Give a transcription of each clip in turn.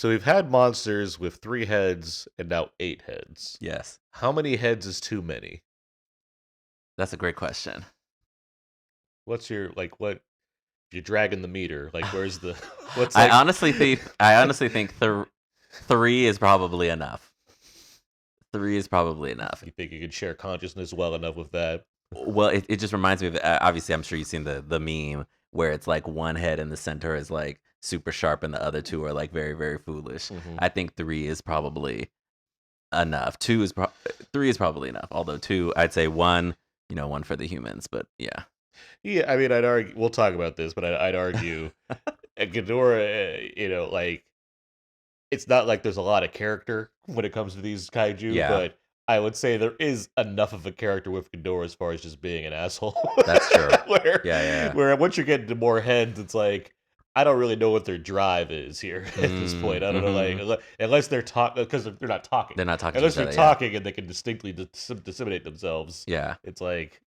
So we've had monsters with 3 heads and now 8 heads. Yes, How many heads is too many? that's a great question. What's your what you're dragging the meter? Where's the what's I honestly think 3 is probably enough. 3 is probably enough. you think you can share consciousness well enough with that? Well, it just reminds me of obviously I'm sure you've seen the meme where it's like one head in the center is like super sharp and the other two are like very very foolish. Mhm. I think 3 is probably enough. 3 is probably enough. Although 2, I'd say 1, one for the humans, but yeah. Yeah, I mean, I'd argue. We'll talk about this, but I'd argue, Ghidorah. It's not like there's a lot of character when it comes to these kaiju, Yeah. but I would say there is enough of a character with Ghidorah as far as just being an asshole. That's true. where, Yeah. where once you get into more heads, it's like I don't really know what their drive is here at this point. I don't know, unless they're talking because they're not talking. They're not talking. Unless to each they're other, talking and they can distinctly disseminate themselves. Yeah. It's like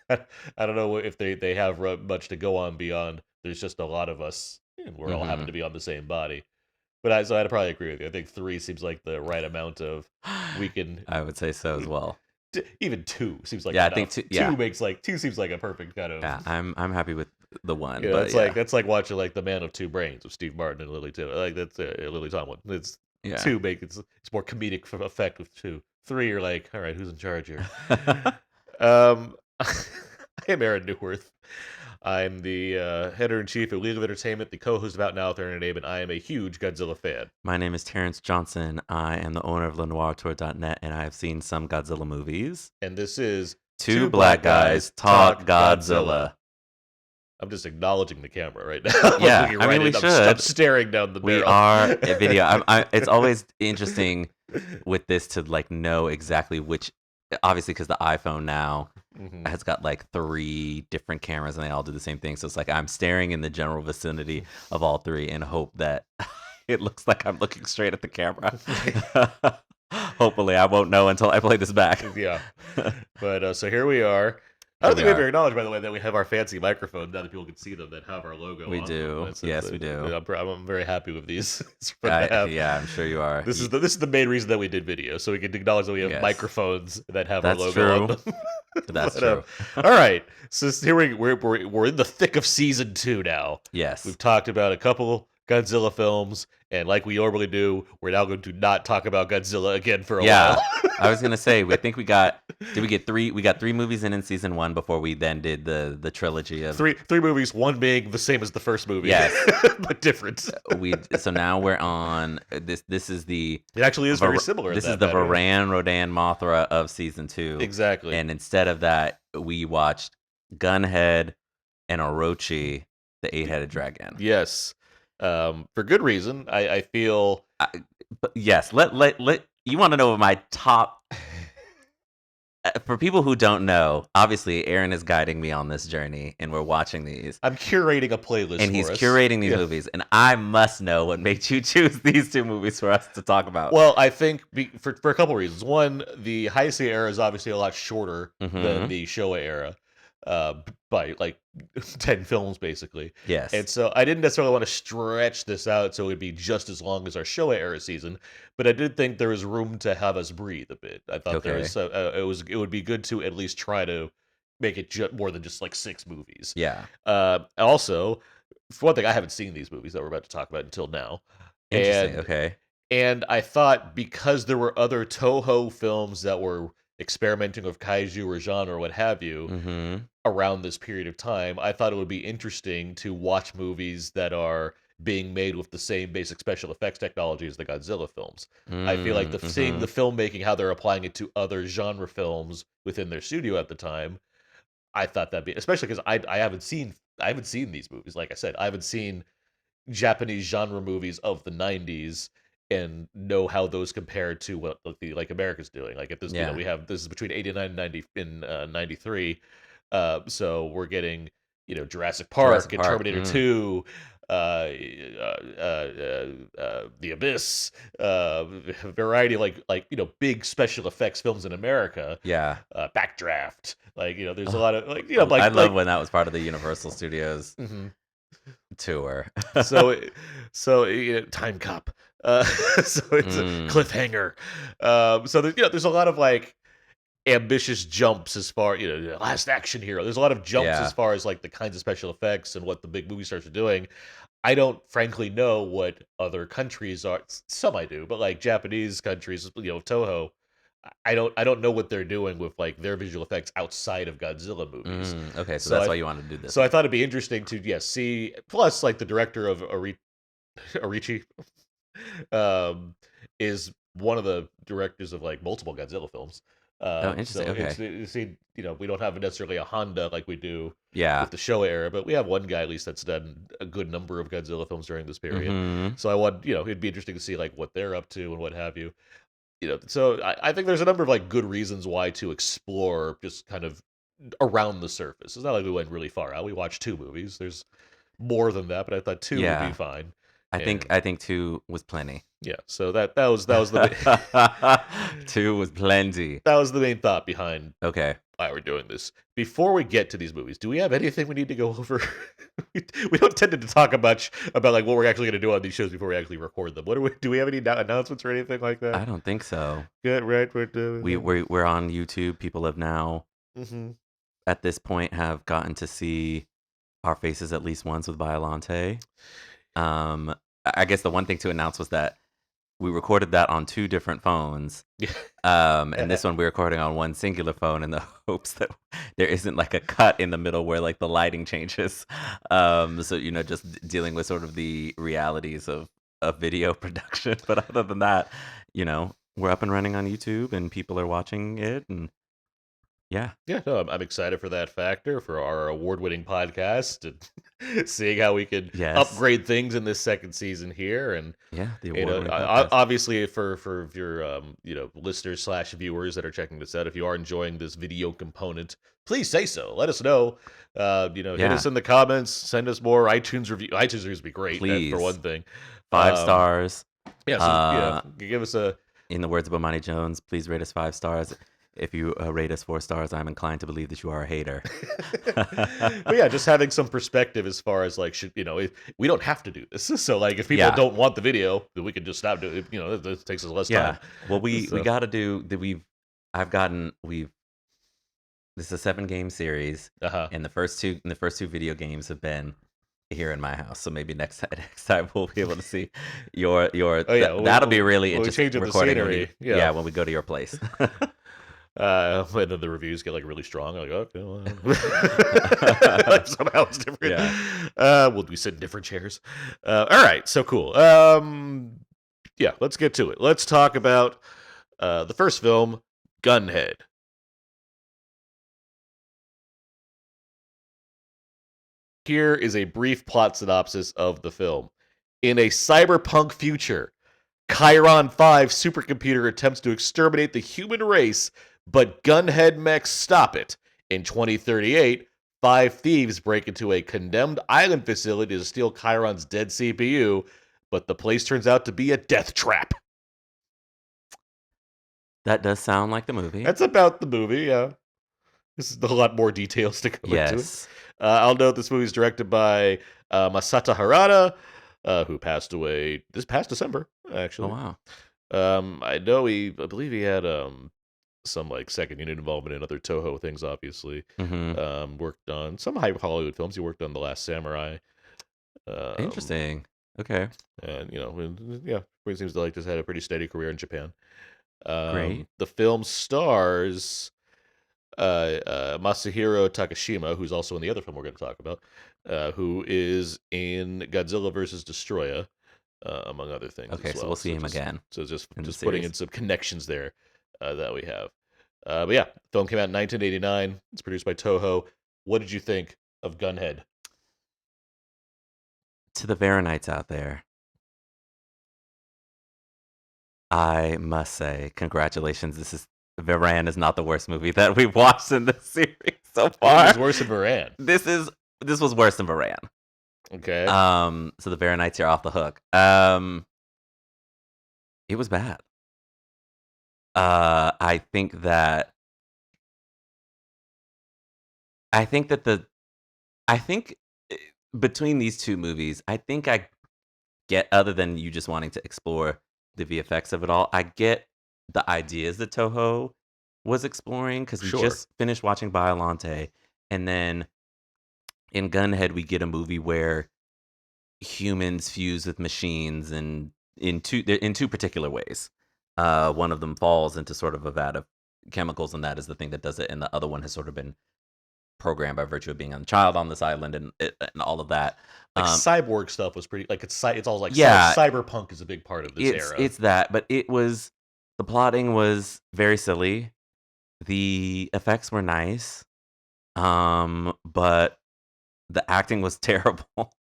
I don't know if they have much to go on beyond. There's just a lot of us, and we're all happen to be on the same body. But I'd probably agree with you. I think 3 seems like the right amount of we can. I would say so as well. Even 2 seems like Yeah, enough. I think 2. 2 Yeah, makes 2 seems like a perfect kind of. yeah. I'm happy with the 1. Yeah, but it's like that's like watching The Man of Two Brains with Steve Martin and Lily Taylor. That's Lily Tomlin. It's 2 make it's more comedic effect with 2. 3 you're like, all right, who's in charge here? I am Aaron Neuwirth. I'm the editor-in-chief of League of Entertainment, the co-host of Out Now with Aaron and Abe, and I am a huge Godzilla fan. My name is Terence Johnson. I am the owner of LenoirTour.net, and I have seen some Godzilla movies. And this is Two Black Guys Talk Godzilla. I'm just acknowledging the camera right now. Yeah, I mean, we should. I'm staring down the barrel. We are a video. It's always interesting with this to know exactly which. Obviously, because the iPhone now has got 3 different cameras and they all do the same thing. So it's like I'm staring in the general vicinity of all 3 and hope that it looks like I'm looking straight at the camera. Hopefully, I won't know until I play this back. Yeah. But so here we are. I don't think we ever acknowledged, by the way, that we have our fancy microphones now that people can see them that have our logo we on do. them. Yes, we do. I'm very happy with these. Yeah, I'm sure you are. This is the main reason that we did video, so we can acknowledge that we have microphones that have our logo true. on them. That's true. All right. So here we're in the thick of season 2 now. Yes. We've talked about a couple Godzilla films, and like we normally do, we're now going to not talk about Godzilla again for a while. I was gonna say, I think we get 3? We got 3 movies in season 1 before we then did the trilogy of three movies, one being the same as the first movie, yes, but different. So now we're on this. This is the. It actually is very similar. This is the Varan Rodan Mothra of season 2. Exactly. And instead of that, we watched Gunhed and Orochi, the 8-headed dragon. Yes. For good reason. I feel. But yes. Let you want to know my top. For people who don't know, obviously Aaron is guiding me on this journey, and we're watching these. I'm curating a playlist, and he's curating these movies, and I must know what made you choose these 2 movies for us to talk about. Well, I think for a couple reasons. One, the Heisei Era is obviously a lot shorter than the Showa Era, by 10 films basically. Yes. And so I didn't necessarily want to stretch this out so it would be just as long as our Showa Era season, but I did think there was room to have us breathe a bit. I thought there was it would be good to at least try to make it more than just 6 movies. Yeah. Also, for one thing, I haven't seen these movies that we're about to talk about until now. Interesting. Okay. And I thought because there were other Toho films that were experimenting with kaiju or genre or what have you around this period of time, I thought it would be interesting to watch movies that are being made with the same basic special effects technology as the Godzilla films. I feel like seeing the filmmaking, how they're applying it to other genre films within their studio at the time, I thought that'd be, especially because I haven't seen these movies. Like I said, I haven't seen Japanese genre movies of the 90s and know how those compare to what America's doing. At this, we have, this is between 89 and 90 in 93. So we're getting, Jurassic Park and Terminator 2, The Abyss, variety big special effects films in America. Yeah. Backdraft. There's a lot of I love when that was part of the Universal Studios tour. so Time Cop. So it's a cliffhanger. So there's a lot of like ambitious jumps as far last action hero. There's a lot of jumps as Yeah. far as like the kinds of special effects and what the big movie stars are doing. I don't frankly know what other countries are. Some I do, but like Japanese countries, Toho. I don't know what they're doing with like their visual effects outside of Godzilla movies. Okay, so So that's I why you want to do this so I one. thought it'd be interesting to see. Plus, like the director of Orochi um, is one of the directors of like multiple Godzilla films. Oh, interesting. So Okay. we don't have necessarily a Honda like we do Yeah. with the Showa era, but we have one guy at least that's done a good number of Godzilla films during this period. Mm-hmm. So I want it'd be interesting to see like what they're up to and what have you. So I think there's a number of like good reasons why to explore just kind of around the surface. It's not like we went really far out. We watched two movies. There's more than that, but I thought two would be Yeah. fine. I think And I think two was plenty. yeah, so that was the Two was plenty. that was the main thought behind Okay. why we're doing this. Before we get to these movies, do we have anything we need to go over? we don't tend to talk much about like what we're actually going to do on these shows before we actually record them. Do we have any announcements or anything like that? I don't think so. Good, right? We're doing. We're on YouTube. People have now Mm-hmm. at this point have gotten to see our faces at least once with Biollante. I guess the one thing to announce was that we recorded that on two different phones. And this one we're recording on one singular phone in the hopes that there isn't like a cut in the middle where like the lighting changes. So just dealing with sort of the realities of video production. But other than that, we're up and running on YouTube and people are watching it, and yeah. Yeah, no, I'm excited for that factor for our award-winning podcast and seeing how we could Yes. upgrade things in this second season here. And Yeah, the award-winning podcast. obviously for your listeners slash viewers that are checking this out, if you are enjoying this video component, please say so. Let us know. Hit us in the comments. Send us more iTunes review. iTunes reviews would be great. Please. For one thing. 5 stars. Yeah, so give us a. In the words of Bomani Jones, please rate us 5 stars. If you rate us 4 stars, I'm inclined to believe that you are a hater. But yeah, just having some perspective as far as like, we don't have to do this. So like, if people don't want the video, then we can just stop doing it. It takes us less time. Well, we got to do that. This is a 7-game series, and the first two video games have been here in my house. So maybe next time we'll be able to see your. That'll be really interesting. Recording when we go to your place. And then the reviews get like really strong. Like, okay, well, like somehow it's different. Yeah. We'll be sit in different chairs. All right, so cool. Yeah, let's get to it. Let's talk about the first film, Gunhed. Here is a brief plot synopsis of the film. In a cyberpunk future, Chiron 5 supercomputer attempts to exterminate the human race, but gunhead mechs stop it. In 2038, 5 thieves break into a condemned island facility to steal Chiron's dead CPU, but the place turns out to be a death trap. That does sound like the movie. That's about the movie, yeah. This is a lot more details to go into it. I'll note this movie is directed by Masato Harada, who passed away this past December, actually. Oh, wow. I believe he had some like second unit involvement in other Toho things, obviously. Mm-hmm. Worked on some high Hollywood films. He worked on The Last Samurai. Interesting. Okay. And he seems to like just had a pretty steady career in Japan. Great. The film stars Masahiro Takashima, who's also in the other film we're going to talk about, who is in Godzilla vs. Destroya, among other things. Okay, as well. So we'll see him again. So just putting in some connections there that we have. But yeah, the film came out in 1989. It's produced by Toho. What did you think of Gunhed? To the Varanites out there, I must say, congratulations. Varan is not the worst movie that we've watched in this series so far. It was worse than Varan. This was worse than Varan. Okay. So the Varanites are off the hook. It was bad. I think that between these two movies, I think get, other than you just wanting to explore the VFX of it all. I get the ideas that Toho was exploring, because we just finished watching Biollante, and then in Gunhed we get a movie where humans fuse with machines, and in two particular ways. One of them falls into sort of a vat of chemicals, and that is the thing that does it, and the other one has sort of been programmed by virtue of being a child on this island, and all of that. Like cyborg stuff was pretty, like it's all like cyberpunk is a big part of this era. It's that, but the plotting was very silly. The effects were nice, but the acting was terrible.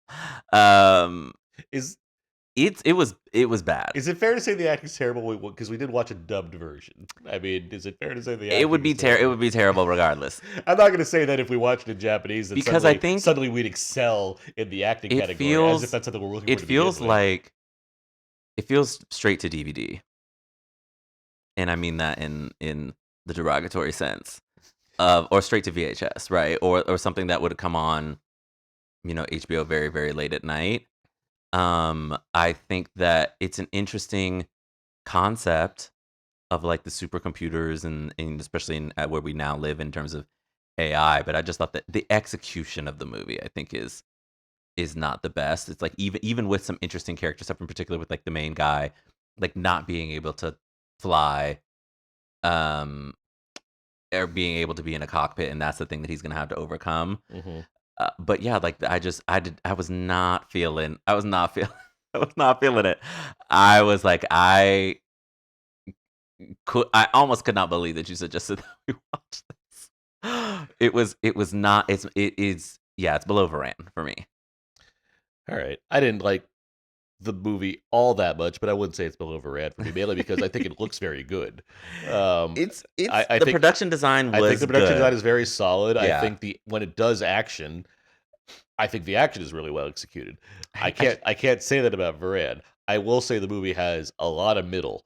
It was bad. Is it fair to say the acting's terrible? Because we did watch a dubbed version. I mean, is it fair to say the acting? It would be terrible regardless. I'm not going to say that if we watched it in Japanese, that because I think suddenly we'd excel in the acting category, as if that's something we're looking for. It feels like it feels straight to DVD, and I mean that in the derogatory sense of, or straight to VHS, right? Or something that would come on, HBO very, very late at night. I think that it's an interesting concept of like the supercomputers, and especially where we now live in terms of AI. But I just thought that the execution of the movie, I think, is not the best. It's like even with some interesting character stuff, in particular with like the main guy, like not being able to fly, or being able to be in a cockpit, and that's the thing that he's gonna have to overcome. Mm-hmm. But yeah, like I was not feeling it. I was like, I almost could not believe that you suggested that we watch this. It was not. It's below Varan for me. All right, I didn't like the movie all that much, but I wouldn't say it's below Varan for me, mainly because I think it looks very good. I think production design was. I think the production good. design is very solid. Yeah. I think when it does action, I think the action is really well executed. I can't say that about Varan. I will say the movie has a lot of middle.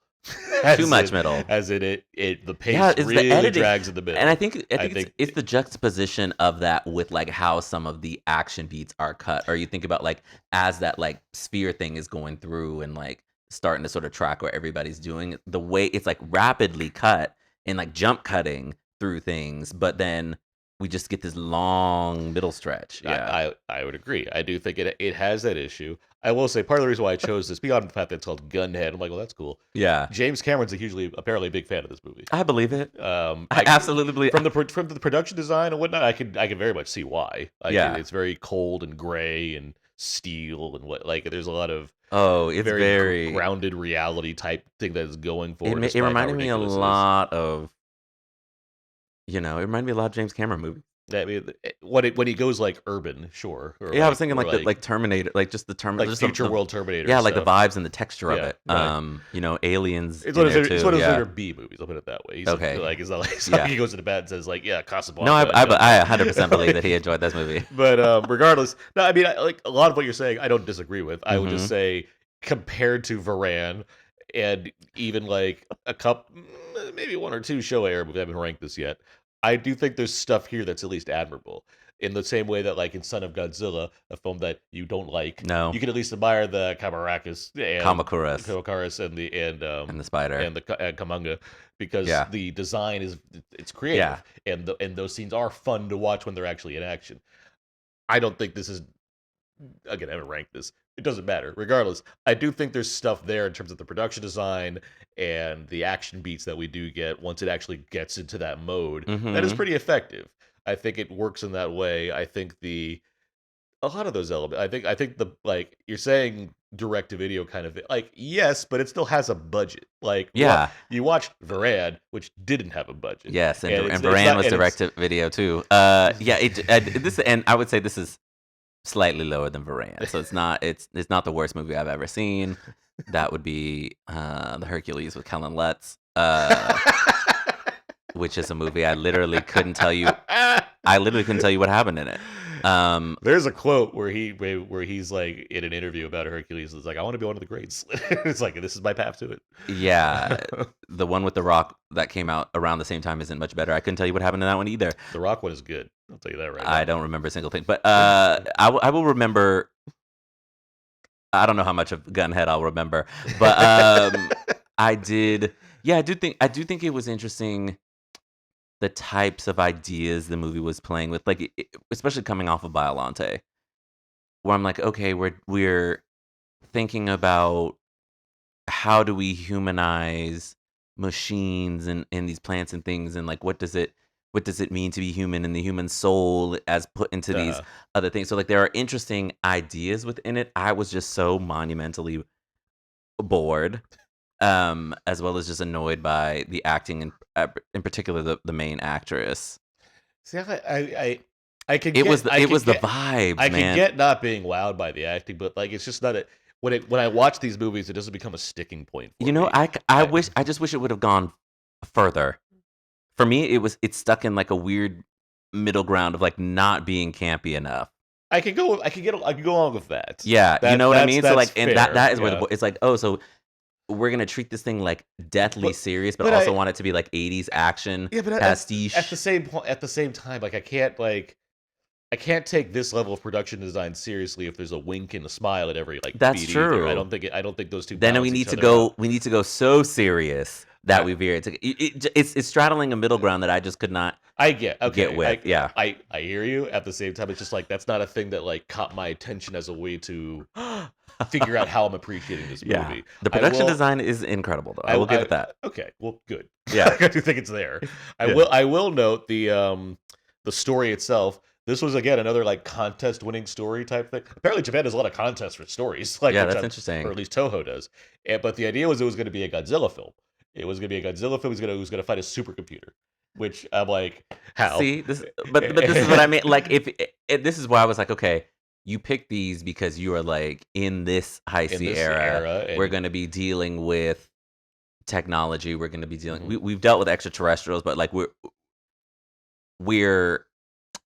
Too much middle. As in the pace really drags in the middle. And I think it's the juxtaposition of that with like how some of the action beats are cut. Or you think about like as that like sphere thing is going through and like starting to sort of track what everybody's doing, the way it's like rapidly cut and like jump cutting through things, but then we just get this long middle stretch. Yeah, I would agree. I do think it has that issue. I will say part of the reason why I chose this, beyond the fact that it's called Gunhed, I'm like, well, that's cool. Yeah, James Cameron's apparently a big fan of this movie. I believe it. I absolutely believe from the production design and whatnot. I can very much see why. It's very cold and gray and steel and what there's a lot of it's very grounded reality type thing that is going for. It reminded me a lot of. It reminded me a lot of James Cameron movies. I mean, when he goes like urban, sure. I was thinking like Terminator, like just the Terminator, like future world Terminator. Yeah, stuff. like the vibes and the texture of it. Right. Aliens. It's one of his B movies. I'll put it that way. He's okay. It's not like he goes to bed and says like, yeah, Casablanca. No, I 100% believe that he enjoyed this movie. But regardless, no, I mean, like a lot of what you're saying, I don't disagree with. I would just say compared to Varan, and even like a couple, maybe one or two Heisei Era movies, I haven't ranked this yet. I do think there's stuff here that's at least admirable. In the same way that, like in Son of Godzilla, a film that you don't like, you can at least admire the Kamacuras and the spider and the Kamanga, because the design it's creative, and those scenes are fun to watch when they're actually in action. I don't think this is. Again, I haven't ranked this. It doesn't matter. Regardless, I do think there's stuff there in terms of the production design and the action beats that we do get once it actually gets into that mode. That is pretty effective. I think it works in that way. I think a lot of those elements. I think the you're saying direct to video kind of like yes, but it still has a budget. You watched Varan, which didn't have a budget. Yes, and Varan was direct to video too. This and I would say this is slightly lower than Varan, so it's not the worst movie I've ever seen. That would be the Hercules with Kellen Lutz, which is a movie I literally couldn't tell you. What happened in it. There's a quote where he's like in an interview about Hercules. It's like, I want to be one of the greats. It's like, this is my path to it. Yeah, the one with The Rock that came out around the same time isn't much better. I couldn't tell you what happened in that one either. The Rock one is good. I'll tell you that right now. I don't remember a single thing, but I will remember I don't know how much of Gunhead I'll remember, but I did. Yeah, I do think it was interesting the types of ideas the movie was playing with, like especially coming off of Biollante, where I'm like, okay, we're thinking about how do we humanize machines and these plants and things, and like what does it mean to be human, and the human soul as put into these Uh, other things. So like there are interesting ideas within it. I was just so monumentally bored, as well as just annoyed by the acting, in particular the main actress. See, I could get, I It could was the get, vibes, I could man. get not being wowed by the acting, but like it's just not a when I watch these movies, it doesn't become a sticking point for You know, me. I I just wish it would have gone further. For me, it's stuck in like a weird middle ground of like not being campy enough. I could go along with that. Yeah, you know what I mean? So That's like, and fair. that is where Yeah. it's like, oh, so we're gonna treat this thing like deathly But serious, but but also I want it to be like 80s action yeah, but at the pastiche. same point, at the same time, like I can't take this level of production design seriously if there's a wink and a smile at every like That's beat either. true. I don't think those two Then balance each other out. we need to go so serious that I we veer it's straddling a middle ground that I just could not I get get okay. with. Yeah. I hear you. At the same time, it's just like that's not a thing that like caught my attention as a way to figure out how I'm appreciating this Yeah. movie. The I production will. design is incredible though. I will give it that. Okay. Well, good. Yeah. I do think it's there. Yeah. I will note the story itself. This was again another like contest winning story type thing. Apparently, Japan does a lot of contests for stories, like Yeah, that's interesting. or at least Toho does. But the idea was it was going to be a Godzilla film. It was going to be a Godzilla film. It was going to fight a supercomputer. Which I'm like, how? See, this but this is what I mean. Like if this is why I was like, okay, you pick these because you are like in this In Heisei this era, era, we're and going to be dealing with technology. We're going to be dealing. mhm. We've dealt with extraterrestrials, but like we're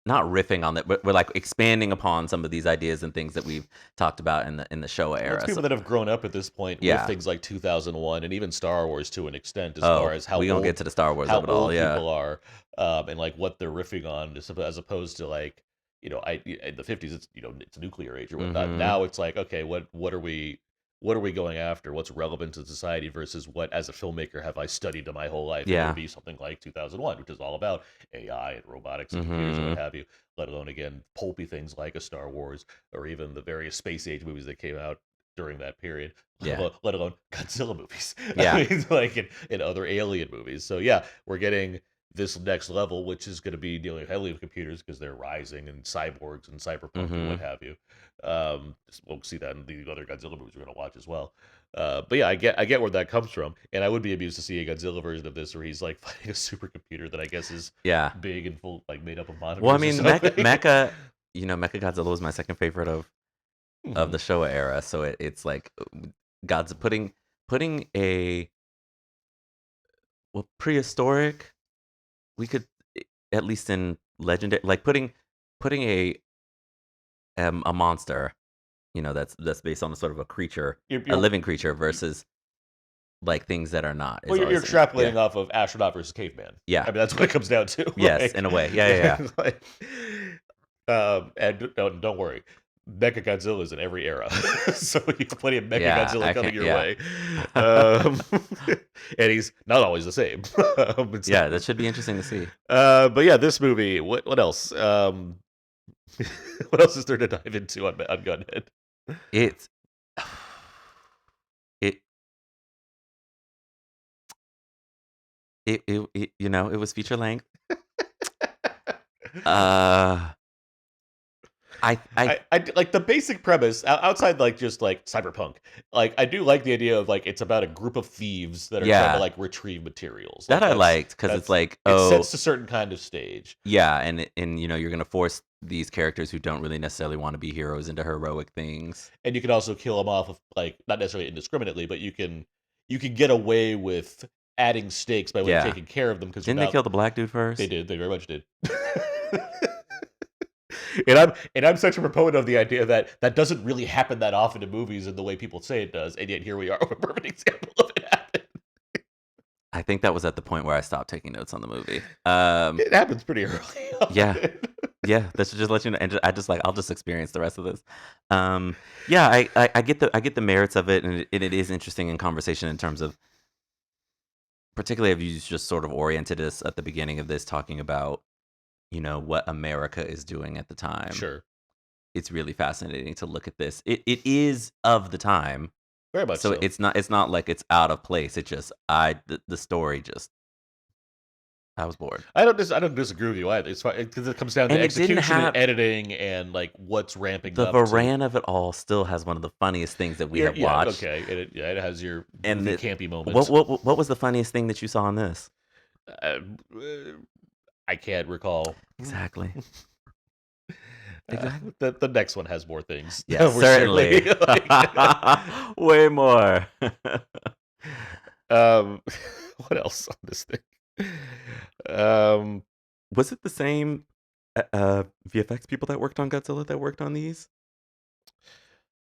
not riffing on that, but we're like expanding upon some of these ideas and things that we've talked about in the Showa Well, it's era. So people that have grown up at this point with yeah. things like 2001 and even Star Wars to an extent, as far Oh, as we gonna get to the Star Wars how of it all. old Yeah. people are, and like what they're riffing on, as opposed to like in the 50s, it's it's nuclear age or whatnot. Mm-hmm. Now it's like, okay, what are we going after? What's relevant to society versus what, as a filmmaker, have I studied my whole life? And it would Yeah. be something like 2001, which is all about AI and robotics and computers and Mm-hmm. what have you. Let alone again pulpy things like a Star Wars or even the various space age movies that came out during that period. Yeah. Let alone Godzilla movies. Yeah. I mean, like in other alien movies. So yeah, we're getting this next level, which is going to be dealing heavily with computers because they're rising, and cyborgs and cyberpunk and Mm-hmm. what have you. We'll see that in the other Godzilla movies we're going to watch as well. But yeah, I get where that comes from, and I would be amused to see a Godzilla version of this where he's like fighting a supercomputer that I guess is Yeah. big and full, like made up of monitors Well, I or mean, something. Mecha Godzilla was my second favorite of Mhm. the Showa era. So it's like God's putting a prehistoric. We could at least in legendary, like putting a monster, that's based on a sort of a creature, a You're living creature versus like things that are not well, is you're always yeah, extrapolating off of astronaut versus caveman. I yeah, mean, that's what it comes down to. yes, in a way, yeah, yeah, yeah. Like, and don't worry, Mecha Godzilla is in every era, so you have plenty of Mecha Yeah, Godzilla I coming can't. your Yeah, way. Um, and he's not always the same. It's yeah. not- That should be interesting to see. but yeah, this movie. What else? What else is there to dive into on Gunhead? It's it it was feature length. Uh, Like the basic premise outside like just like cyberpunk. Like I do like the idea of like it's about a group of thieves that are trying to yeah, like retrieve materials. that Like I liked because it's that's like, it oh, sets a certain kind of stage. yeah, and you're gonna force these characters who don't really necessarily want to be heroes into heroic things. And you can also kill them off of like not necessarily indiscriminately, but you can get away with adding stakes by way of Yeah, taking care of them because you're didn't they not kill the black dude they first? did, they very much did. And I'm such a proponent of the idea that that doesn't really happen that often in movies in the way people say it does, and yet here we are with a perfect example of it happening. I think that was at the point where I stopped taking notes on the movie. It happens pretty early Yeah, on. Yeah, that should just let you know. And I just like I'll just experience the rest of this. Yeah, I get the merits of it, and it is interesting in conversation in terms of, particularly if you just sort of oriented us at the beginning of this, talking about what America is doing at the time. Sure. It's really fascinating to look at this. It is of the time, Very much so so. it's not like it's out of place. It just the story just I was bored. I don't disagree with you either. It's fine because it comes down to And it didn't execution and have editing and like what's ramping the up to. Varan of it all. Still has one of the funniest things that we Yeah, have yeah, watched. okay. It has your And goofy, campy what moments. what was the funniest thing that you saw in this? Uh, I can't recall. Exactly. The next one has more things. Yeah, We're certainly. like, Way more. what else on this thing? Was it the same VFX people that worked on Godzilla that worked on these?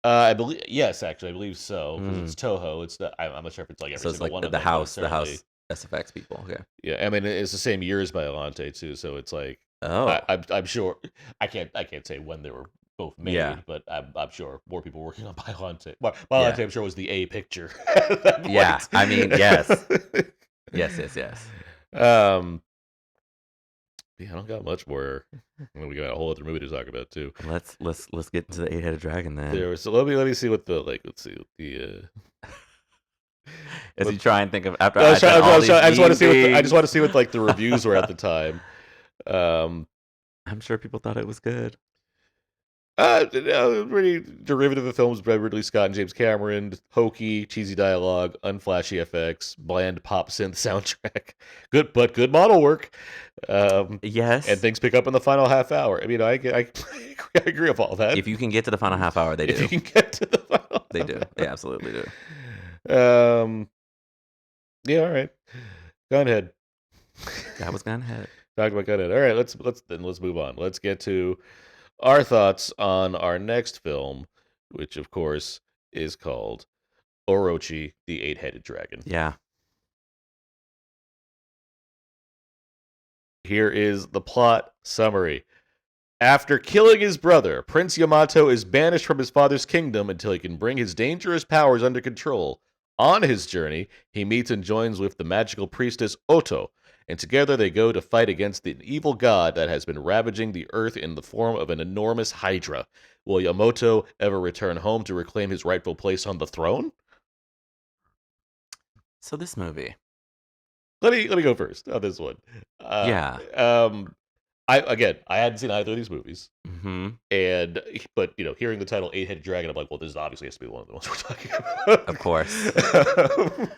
I believe yes, actually, I believe so because it's Mm. Toho. It's not, I'm not sure if it's like every So it's single like one of the them, but house certainly, SFX people. Okay. yeah. I mean, it's the same year as Biollante too, so it's like Oh, I'm sure I can't say when they were both yeah. made, but I'm sure more people working on Biollante. Well, Yeah. Biollante, I'm sure was the A picture at that Yeah. point. I mean, yes. Yes. Um, yeah, I don't got much more. We got a whole other movie to talk about too. Let's get into the eight-headed dragon then. There was, so let me see what the let's see what the As what, you try and think of after I, was I trying, said I, all was these trying, I just want to mean see what I just things. want to see what like the reviews were at the time. I'm sure people thought it was good. Pretty derivative of films by Ridley Scott and James Cameron. Hokey, cheesy dialogue, unflashy FX, bland pop synth soundtrack. Good model work. And Yes. things pick up in the final half hour. I mean, I agree with all that. If you can get to the final half hour, they If you do. can get to the final, They do. They absolutely do. Yeah, all right. Gunhed. That was Gunhed. Talk about Gunhed. All right, let's move on. Let's get to our thoughts on our next film, which of course is called Orochi, the Eight-Headed Dragon. Yeah. Here is the plot summary. After killing his brother, Prince Yamato is banished from his father's kingdom until he can bring his dangerous powers under control. On his journey, he meets and joins with the magical priestess Oto, and together they go to fight against the evil god that has been ravaging the earth in the form of an enormous hydra. Will Yamato ever return home to reclaim his rightful place on the throne? So this movie. Let me go first on this one. Yeah. I hadn't seen either of these movies. Mm-hmm. But hearing the title Eight-Headed Dragon, I'm like, well, this obviously has to be one of the ones we're talking about. Of course.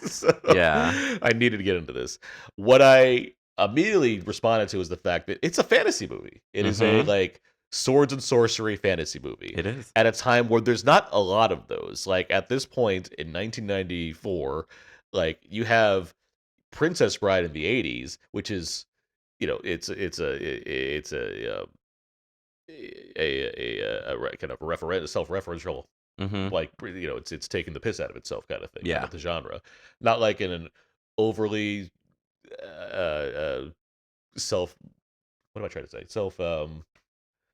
So, Yeah. I needed to get into this. What I immediately responded to is the fact that it's a fantasy movie. It is a like swords and sorcery fantasy movie. It is. At a time where there's not a lot of those. Like at this point in 1994, like you have Princess Bride in the 80s, which is it's a kind of self-referential, Mm-hmm. like it's taking the piss out of itself kind of thing, kind Yeah. of the genre, not like in an overly self. What am I trying to say?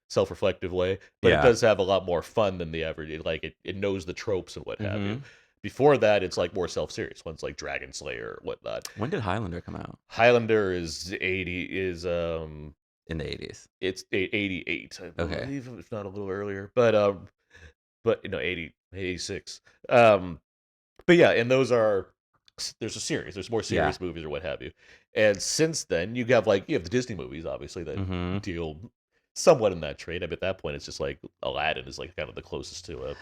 Self-reflective way, but it Yeah. does have a lot more fun than the average. It knows the tropes and what have you. Mm-hmm. Before that, it's like more self-serious ones like Dragon Slayer or whatnot. When did Highlander come out? Highlander is 80 is In the 80s. it's 88, I Okay. believe, if not a little earlier. But 80, 86. But yeah, and there's a series. There's more Yeah. serious movies or what have you. And since then, you have the Disney movies, obviously, that Mm-hmm. deal somewhat in that trade. I mean, at that point, it's just like Aladdin is like kind of the closest to a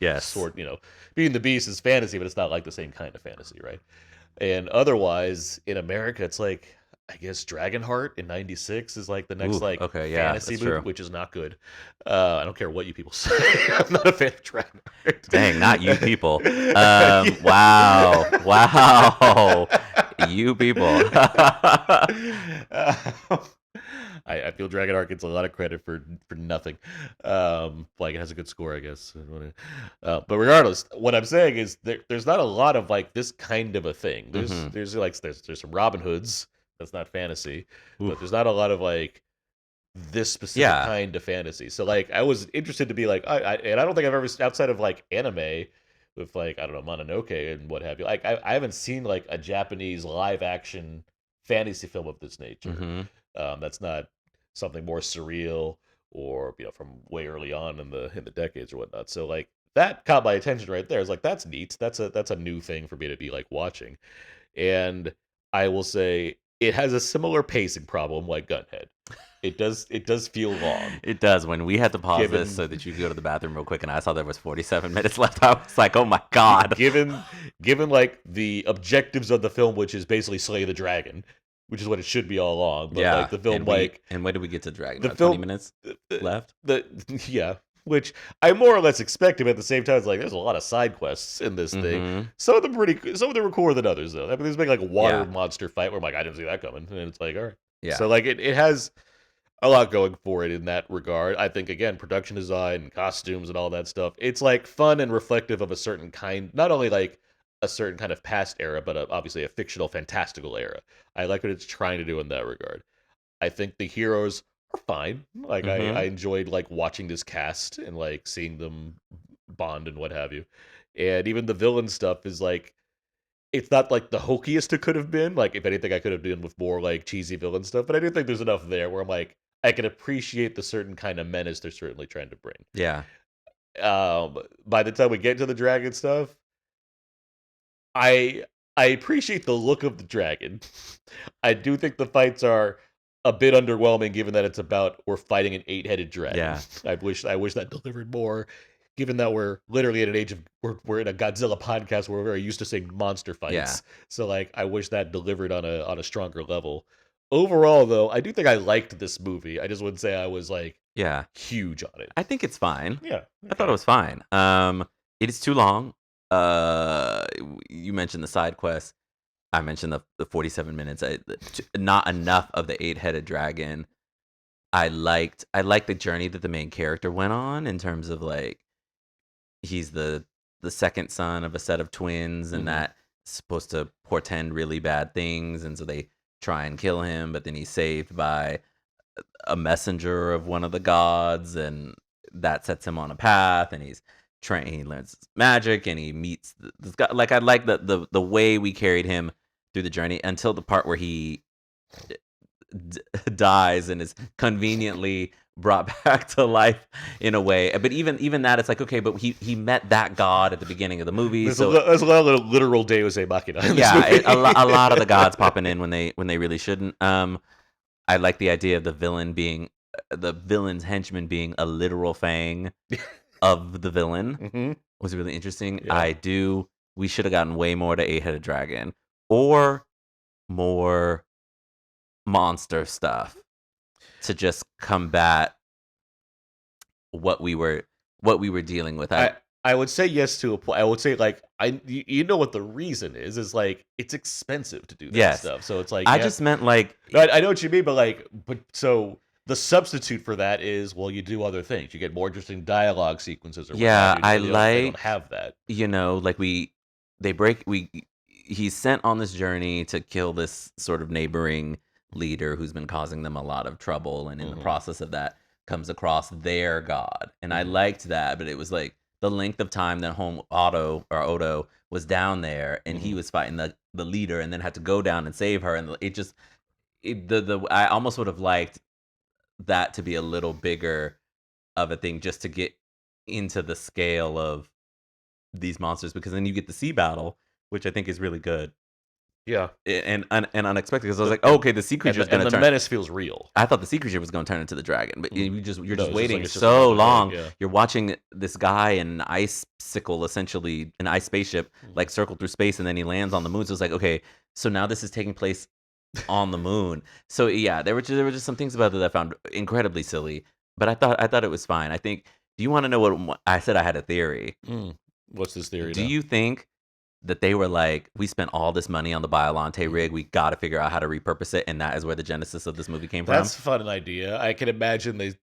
Yes. sort. Beauty and the Beast is fantasy, but it's not like the same kind of fantasy, right? And otherwise, in America, it's like I guess Dragonheart in '96 is like the next Ooh, okay, yeah, fantasy that's movie, true. which is not good. I don't care what you people say. I'm not a fan of Dragonheart. Dang, not you people. Yeah. Wow. You people. I feel Dragonheart gets a lot of credit for nothing. Like it has a good score, I guess. But regardless, what I'm saying is there's not a lot of like this kind of a thing. There's some Robin Hoods. That's not fantasy, but Oof. there's not a lot of like this specific kind of fantasy. So like I was interested to be like and I don't think I've ever, outside of like anime with like, I don't know, Mononoke and what have you, like I haven't seen like a Japanese live action fantasy film of this nature. That's not something more surreal or, you know, from way early on in the decades or whatnot. So like that caught my attention right there. It's like, that's neat. That's a new thing for me to be like watching. And I will say it has a similar pacing problem like Gunhead. It does feel long. It does. When we had to pause this so that you could go to the bathroom real quick, and I saw there was 47 minutes left, I was like, "Oh my god!" Given like the objectives of the film, which is basically slay the dragon, which is what it should be all along. But like the film, and when did we get to dragon? The About film, 20 minutes left. Yeah, which I more or less expected. But at the same time, it's like there's a lot of side quests in this thing. Some of them were cooler than others, though. I mean, there's like a water monster fight where I'm like, I didn't see that coming, and it's like, all right, yeah. So like it has a lot going for it in that regard. I think, again, production design, costumes, and all that stuff, it's like fun and reflective of a certain kind, not only like a certain kind of past era, but obviously a fictional, fantastical era. I like what it's trying to do in that regard. I think the heroes are fine. Like I enjoyed like watching this cast and like seeing them bond and what have you. And even the villain stuff is like, it's not like the hokiest it could have been. Like, if anything, I could have done with more like cheesy villain stuff. But I do think there's enough there where I'm like, I can appreciate the certain kind of menace they're certainly trying to bring. Yeah. By the time we get to the dragon stuff, I appreciate the look of the dragon. I do think the fights are a bit underwhelming, given that it's about we're fighting an 8-headed dragon. Yeah. I wish that delivered more. Given that we're literally at an age of we're in a Godzilla podcast where we're very used to saying monster fights. Yeah. So like I wish that delivered on a stronger level. Overall, though, I do think I liked this movie. I just wouldn't say I was like huge on it. I think it's fine. Yeah. Okay. I thought it was fine. It is too long. You mentioned the side quest. I mentioned the 47 minutes. Not enough of the 8-headed dragon. I liked the journey that the main character went on in terms of like he's the second son of a set of twins, and that's supposed to portend really bad things, and so they try and kill him, but then he's saved by a messenger of one of the gods, and that sets him on a path, and he learns magic, and he meets this guy. Like, I like the way we carried him through the journey until the part where he dies and is conveniently brought back to life in a way. But even that, it's like, okay, but he met that god at the beginning of the movie. There's a lot of literal Deus Ex Machina. A lot of the gods popping in when they really shouldn't. I like the idea of the villain's henchman being a literal fang of the villain. Was really interesting. Yeah. We should have gotten way more to 8-headed dragon or more monster stuff to just combat what we were dealing with. I would say yes to a point. I would say like you know what the reason is like it's expensive to do that stuff. So it's like I just meant like I know what you mean, but so the substitute for that is, well, you do other things. You get more interesting dialogue sequences or whatnot. They don't have that. You know, like he's sent on this journey to kill this sort of neighboring leader who's been causing them a lot of trouble, and in the process of that comes across their god. And I liked that, but it was like the length of time that Odo was down there, and he was fighting the leader, and then had to go down and save her, and I almost would have liked that to be a little bigger of a thing, just to get into the scale of these monsters, because then you get the sea battle, which I think is really good. Yeah, and unexpected, because I was like, oh, okay, the sea creature is going to turn. The menace feels real. I thought the sea creature was going to turn into the dragon, but you're just waiting so long. Yeah. You're watching this guy in an icicle, essentially an ice spaceship, like circle through space, and then he lands on the moon. So it's like, okay, so now this is taking place on the moon. So yeah, there were just some things about it that I found incredibly silly, but I thought it was fine. I think. Do you want to know what I said? I had a theory. What's this theory? Do you think that they were like, we spent all this money on the Biollante rig, we got to figure out how to repurpose it, and that is where the genesis of this movie came from? That's a fun idea. I can imagine I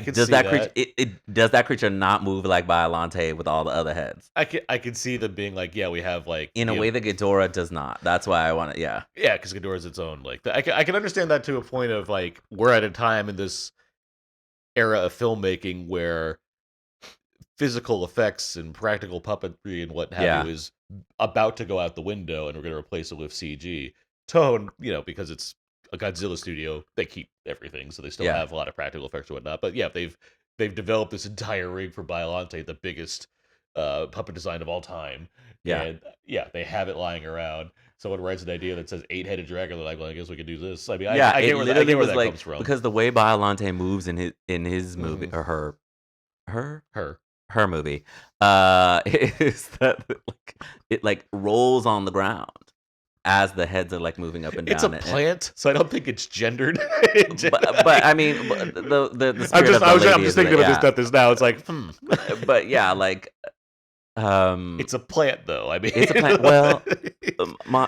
can see that. Creature, does that creature not move like Biollante with all the other heads? I can see them being like, yeah, we have like... In a way that Ghidorah does not. That's why I want to, yeah. Yeah, because Ghidorah is its own. Like, I can understand that to a point of like, we're at a time in this era of filmmaking where physical effects and practical puppetry and what have you is about to go out the window, and we're going to replace it with CG. Tone, because it's a Godzilla studio, they keep everything, so they still have a lot of practical effects and whatnot. But yeah, they've developed this entire rig for Biollante, the biggest puppet design of all time. And they have it lying around. Someone writes an idea that says 8-headed dragon. They're like, well, I guess we could do this. I mean, I get where that comes from. Because the way Biollante moves in his movie, or her movie, is that it like rolls on the ground as the heads are like moving up and down. It's a plant, so I don't think it's gendered. but I mean, the spirit I'm just thinking about this now. It's like, But yeah, like, it's a plant though. I mean, it's a plant. Well,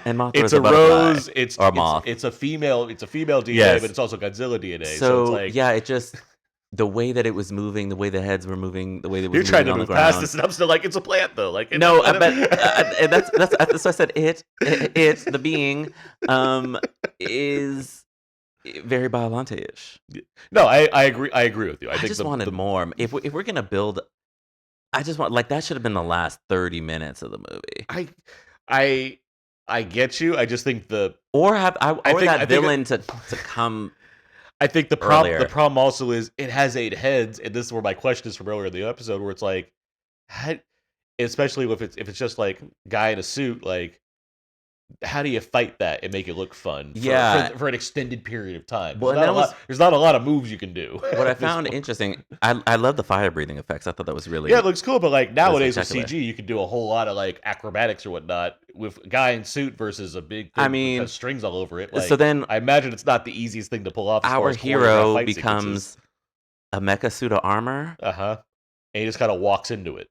and Mothra it's is a rose. Moth. It's a female DNA, but it's also Godzilla DNA. So it's like, it just. The way that it was moving, the way the heads were moving, the way that it was you're trying to move past this, and I'm still like, it's a plant though. Like, no, but that's so I said it the being is very Biollante-ish. No, I agree with you. I think just wanted more. If we're gonna build, I just want, like, that should have been the last 30 minutes of the movie. I get you. I just think that villain to come. I think the problem also is it has 8 heads, and this is where my question is from earlier in the episode, where it's like, especially if it's just like guy in a suit, like, how do you fight that and make it look fun? For an extended period of time. Well, there's not a lot of moves you can do. What I found interesting, I love the fire breathing effects. I thought that was really it looks cool. But like nowadays with CG, you can do a whole lot of like acrobatics or whatnot with a guy in suit versus a big thing that has strings all over it. Like, so then I imagine it's not the easiest thing to pull off. Our hero becomes a mecha suit of armor. And he just kind of walks into it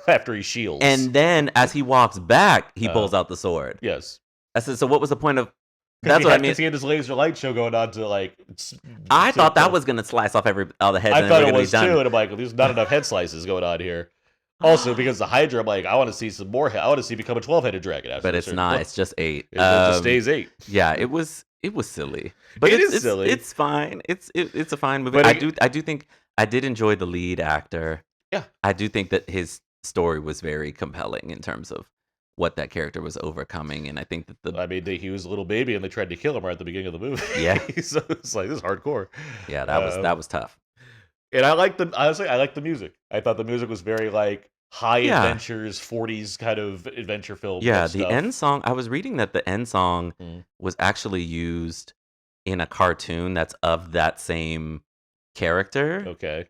after he shields. And then as he walks back, he pulls out the sword. Yes. So what was the point of? That's what I mean. Because he had this laser light show going on to like. I thought that was gonna slice off all the heads. I thought it was too, and I'm like, well, there's not enough head slices going on here. Also, because the Hydra, I'm like, I want to see some more. I want to see become a 12-headed dragon. But it's not. It's just 8. It just stays 8. Yeah, it was silly. But it is silly. It's fine. It's a fine movie. But I do think I did enjoy the lead actor. Yeah, I do think that his story was very compelling in terms of what that character was overcoming, and I think that he was a little baby, and they tried to kill him right at the beginning of the movie. Yeah, so it's like, this is hardcore. Yeah, that was tough. And I like the music. I thought the music was very like high adventures, 40s kind of adventure film. Yeah, the end song. I was reading that the end song was actually used in a cartoon that's of that same character. Okay.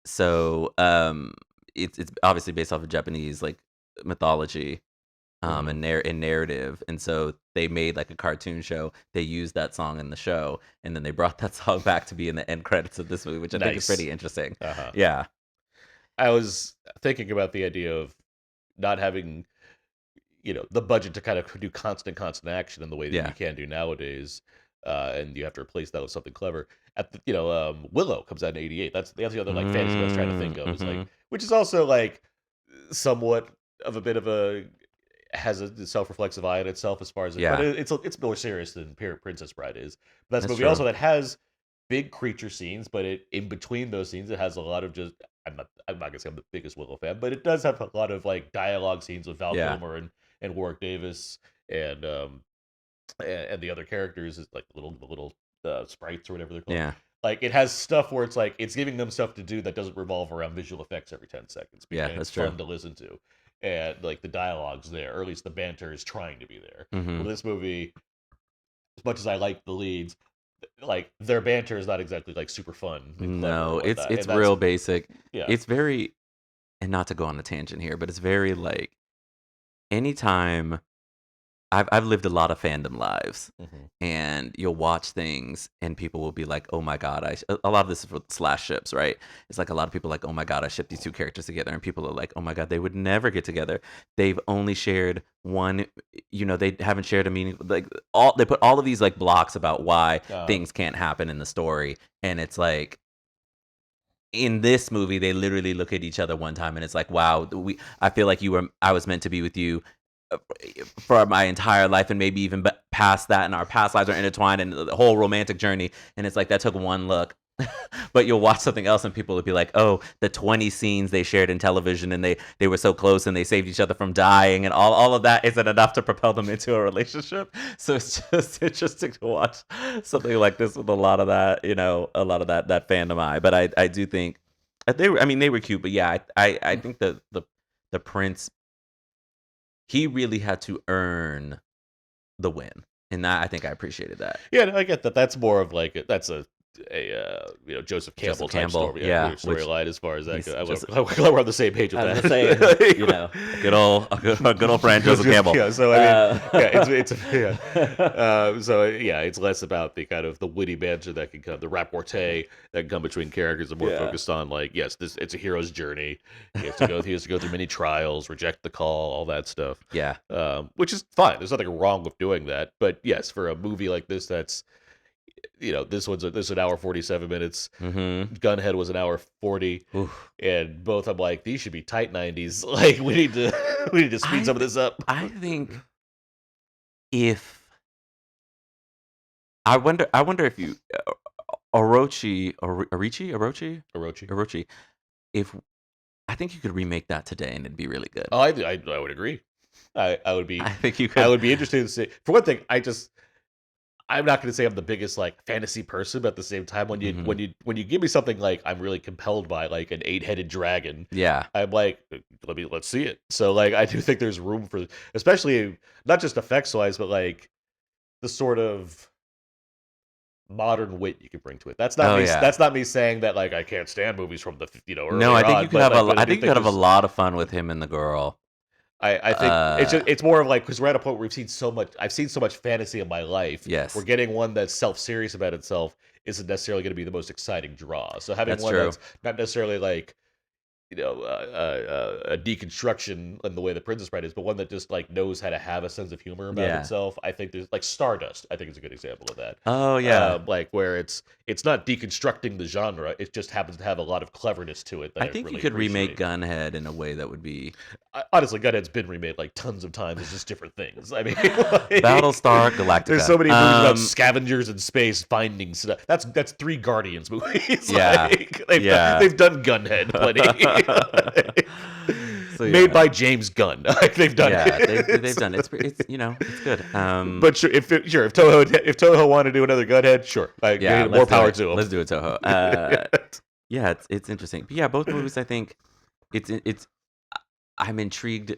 So it's obviously based off of Japanese like mythology. And narrative, and so they made like a cartoon show. They used that song in the show, and then they brought that song back to be in the end credits of this movie, which I think is pretty interesting. Yeah, I was thinking about the idea of not having, the budget to kind of do constant action in the way that you can do nowadays, and you have to replace that with something clever. Willow comes out in '88. That's the other like fantasy I was trying to think of. Is like, which is also like somewhat of a bit of a. Has a self-reflexive eye in itself as far as but it's more serious than Princess Bride is. But that's a movie also that has big creature scenes, but in between those scenes it has a lot of just I'm not gonna say I'm the biggest Willow fan, but it does have a lot of like dialogue scenes with Val Kilmer and Warwick Davis and the other characters is like little sprites or whatever they're called. Yeah. Like it has stuff where it's like it's giving them stuff to do that doesn't revolve around visual effects every 10 seconds. That's fun to listen to. And like the dialogue's there, or at least the banter is trying to be there. Well, this movie, as much as I like the leads, like their banter is not exactly like super fun. No, it's real basic. Yeah, it's very, and not to go on a tangent here, but it's very like anytime I've lived a lot of fandom lives, and you'll watch things, and people will be like, "Oh my god!" A lot of this is for slash ships, right? It's like a lot of people are like, "Oh my god, I shipped these 2 characters together," and people are like, "Oh my god, they would never get together. They've only shared one. They haven't shared a meaning. Like they put all of these like blocks about why things can't happen in the story, and it's like." In this movie, they literally look at each other one time, and it's like, "Wow, I feel like I was meant to be with you." For my entire life, and maybe even past that, and our past lives are intertwined, and the whole romantic journey. And it's like that took one look, But you'll watch something else and people will be like, oh, the 20 scenes they shared in television and they were so close and they saved each other from dying and all of that isn't enough to propel them into a relationship. So it's just interesting to watch something like this with a lot of that, a lot of that fandom eye. But I do think they were cute, but yeah, I think the prince, he really had to earn the win. And that, I think I appreciated that. Yeah, no, I get that. That's more of like that's a Joseph Campbell type story, storyline as far as that goes. I'm glad we're on the same page with that. Good old friend Joseph Campbell. Yeah, so it's less about the kind of the witty banter that can come, the repartee that can come between characters, and more focused on like, yes, it's a hero's journey. He has to go through many trials, reject the call, all that stuff. Yeah, which is fine. There's nothing wrong with doing that. But yes, for a movie like this, that's this is an hour 47 minutes. Gunhed was an hour 40. Oof. And both I'm like, these should be tight 90s. Like we need to speed some of this up. I think I wonder if you Orochi, if I think you could remake that today and it'd be really good. Oh, I would agree. I would be. I think you could. I would be interested to see. For one thing, I'm not going to say I'm the biggest like fantasy person, but at the same time, when you give me something like I'm really compelled by, like an 8-headed dragon, I'm like, let's see it. So like, I do think there's room for, especially not just effects wise, but like the sort of modern wit you can bring to it. That's not me. That's not me saying that like I can't stand movies from the no. I think you could have I think you could have a lot of fun with him and the girl. I think it's more of like, because we're at a point where I've seen so much fantasy in my life. Yes. We're getting one that's self-serious about itself isn't necessarily going to be the most exciting draw. So having one that's not necessarily like, a deconstruction in the way the Princess Bride is, but one that just like knows how to have a sense of humor about itself. I think there's like Stardust. I think it's a good example of that. Oh yeah, like where it's not deconstructing the genre. It just happens to have a lot of cleverness to it. That I think you could remake Gunhed in a way that would be. Honestly, Gunhead's been remade like tons of times. It's just different things. I mean, Battlestar Galactica. There's so many movies about scavengers in space finding stuff. That's 3 Guardians movies. They've done Gunhead plenty. Made by James Gunn. They've done it. They've done it. It's it's good. But sure, if Toho wanted to do another Gunhead, sure. More power to them. Let's do it, Toho. It's interesting. But yeah, both movies, I think it's I'm intrigued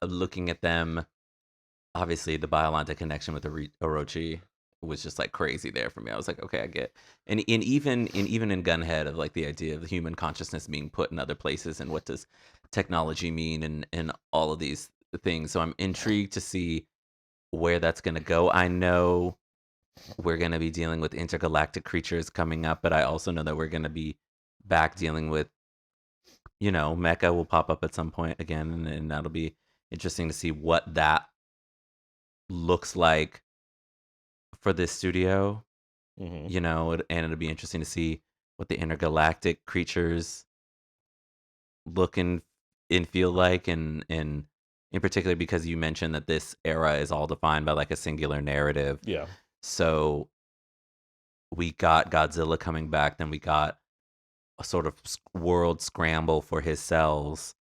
looking at them. Obviously, the Biollante connection with Orochi was just like crazy there for me. I was like, okay, I get. And even in Gunhed, of like the idea of the human consciousness being put in other places, and what does technology mean, and all of these things. So I'm intrigued to see where that's going to go. I know we're going to be dealing with intergalactic creatures coming up, but I also know that we're going to be back dealing with, Mecha will pop up at some point again, and that'll be interesting to see what that looks like for this studio. And it'll be interesting to see what the intergalactic creatures look and feel like, and in particular because you mentioned that this era is all defined by like a singular narrative. Yeah. So we got Godzilla coming back, then we got a sort of world scramble for his cells,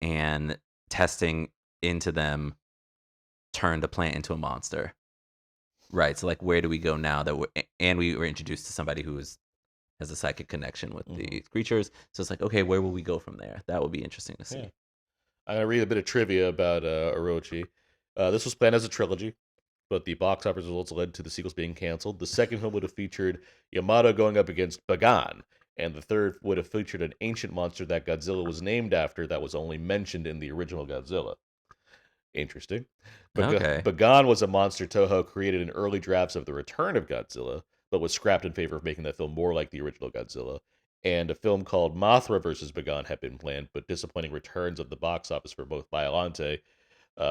and testing into them turned a plant into a monster. Right. So like, where do we go now that we were introduced to somebody who has a psychic connection with the creatures? So it's like, okay, where will we go from there? That will be interesting to see. Yeah. I'm going to read a bit of trivia about Orochi. This was planned as a trilogy, but the box office results led to the sequels being canceled. The second film would have featured Yamato going up against Bagan, and the third would have featured an ancient monster that Godzilla was named after that was only mentioned in the original Godzilla. Interesting. Bagan was a monster Toho created in early drafts of The Return of Godzilla, but was scrapped in favor of making that film more like the original Godzilla. And a film called Mothra vs. Bagan had been planned, but disappointing returns at the box office for both Biollante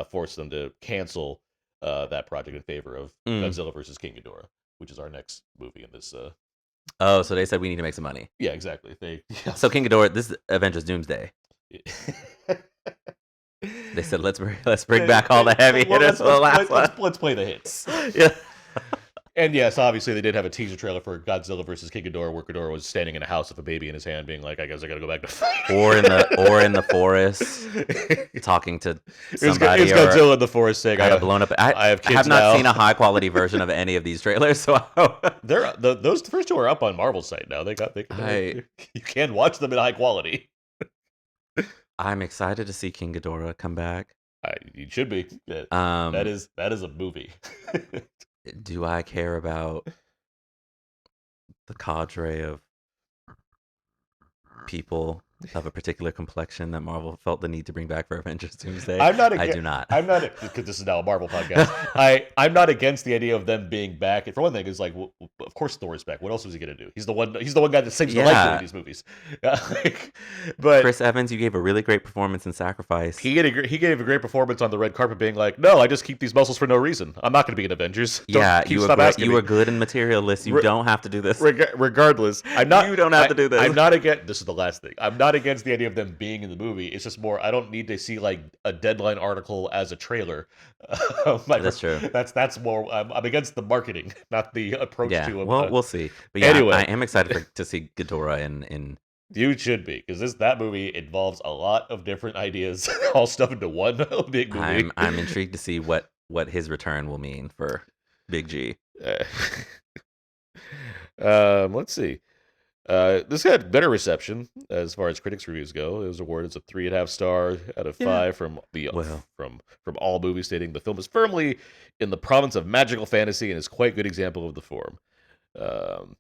forced them to cancel that project in favor of Godzilla vs. King Ghidorah, which is our next movie in this. Oh, so they said we need to make some money. Yeah, exactly. So King Ghidorah, this is Avengers Doomsday. They said let's bring back all the heavy hitters for the last one. Let's play the hits. Yeah. And yes, obviously they did have a teaser trailer for Godzilla versus King Ghidorah, where Ghidorah was standing in a house with a baby in his hand, being like, "I guess I gotta go back to fight." or in the forest, talking to somebody, it was Godzilla in the forest saying, "I got blown up." I have kids have not now. seen a high quality version of any of these trailers, so those the first two are up on Marvel's site now. You can watch them in high quality. I'm excited to see King Ghidorah come back. You should be. That is a movie. Do I care about the cadre of people of a particular complexion that Marvel felt the need to bring back for Avengers Doomsday? I do not. I'm not, because this is now a Marvel podcast. I'm not against the idea of them being back. For one thing, is like, well, of course Thor's back. What else was he gonna do? He's the one guy that saves the life in these movies. But Chris Evans, you gave a really great performance in Sacrifice. He gave a great performance on the red carpet, being like, "No, I just keep these muscles for no reason. I'm not going to be in Avengers." You were good and materialist. You don't have to do this. Regardless, I'm not. You don't have to do this. I'm not against. This is the last thing. I'm not against the idea of them being in the movie. It's just more, I don't need to see like a Deadline article as a trailer. That's true. That's more. I'm against the marketing, not the approach to it. Well, we'll see. But yeah, anyway, I am excited to see Ghidorah in. You should be, because that movie involves a lot of different ideas all stuffed into one big movie. I'm intrigued to see what his return will mean for Big G. Let's see. This had better reception as far as critics' reviews go. It was awarded as a 3.5 star out of 5 from all movies, stating the film is firmly in the province of magical fantasy and is quite a good example of the form. So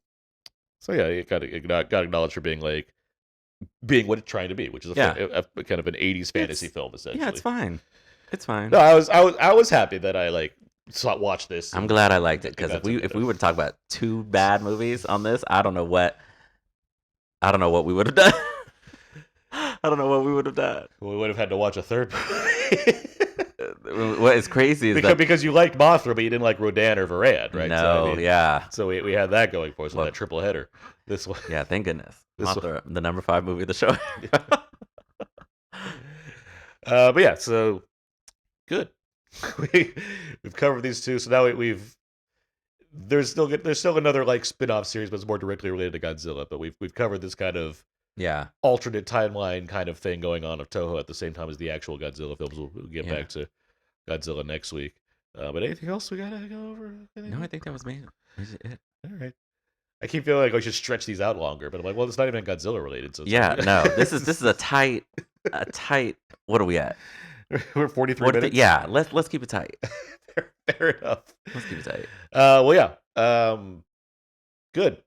yeah, it got acknowledged for being what it's trying to be, which is a kind of an 80s fantasy film, essentially. Yeah, it's fine. It's fine. No, I was happy that I watched this. I'm glad I liked it, because if we were to talk about 2 bad movies on this, I don't know what we would have done. I don't know what we would have done. We would have had to watch a third movie. What is crazy is because you liked Mothra, but you didn't like Rodan or Varad, right? No, So we had that going for us, that triple header. This one. Yeah, thank goodness. Mothra, the number 5 movie of the show. But yeah, so good. We've covered these 2, so now there's still another spin-off series, but it's more directly related to Godzilla. But we've covered this kind of alternate timeline kind of thing going on of Toho at the same time as the actual Godzilla films. We'll get back to Godzilla next week. But anything else we gotta go over? No, I think that was me. All right. I keep feeling like I should stretch these out longer, but I'm like, well, it's not even Godzilla related. So no, this is a tight. What are we at? We're 43 minutes. Yeah, let's keep it tight. Fair enough. Let's keep it tight. Well, yeah. Good.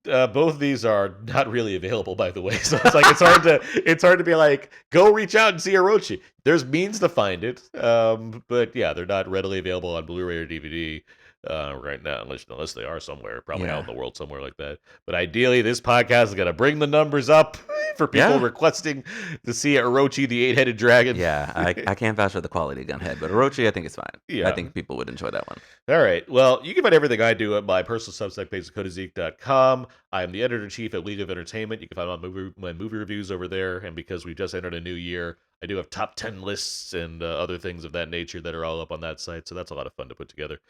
Both of these are not really available, by the way. So it's hard to be like, go reach out and see Orochi. There's means to find it, but yeah, they're not readily available on Blu-ray or DVD right now, unless they are somewhere, probably out in the world somewhere like that. But ideally, this podcast is gonna bring the numbers up for people requesting to see Orochi, the 8-headed dragon. Yeah, I can't vouch for the quality of Gunhed, but Orochi, I think it's fine. Yeah. I think people would enjoy that one. All right. Well, you can find everything I do at my personal Substack page at codazeek.com. I am the editor-in-chief at League of Entertainment. You can find my movie reviews over there. And because we just entered a new year, I do have top 10 lists and other things of that nature that are all up on that site. So that's a lot of fun to put together.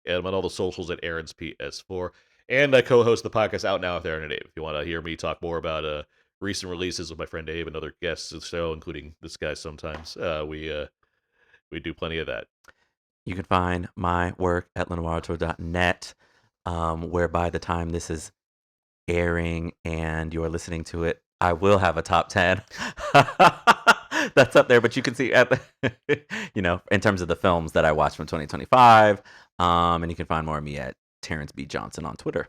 And I'm on all the socials at Aaron's PS4. And I co-host the podcast Out Now with Aaron and Dave. If you want to hear me talk more about recent releases with my friend Dave and other guests of the show, including this guy sometimes, we do plenty of that. You can find my work at lenoirauto.net, where by the time this is airing and you're listening to it, I will have a top 10. That's up there, but you can see in terms of the films that I watched from 2025, and you can find more of me at Terrence B. Johnson on Twitter.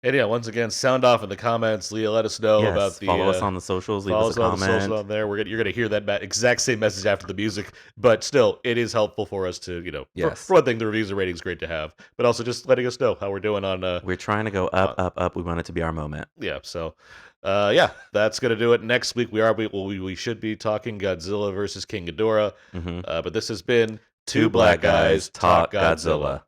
And yeah, once again, sound off in the comments. Leah, let us know about the... Follow us on the socials. Leave us a comment. Follow us on the socials on there. You're going to hear that exact same message after the music. But still, it is helpful for us to, for one thing, the reviews and ratings great to have. But also just letting us know how we're doing on... we're trying to go up. We want it to be our moment. Yeah, so... that's going to do it. Next week, we should be talking Godzilla versus King Ghidorah. Mm-hmm. But this has been Two Black Guys Talk Godzilla.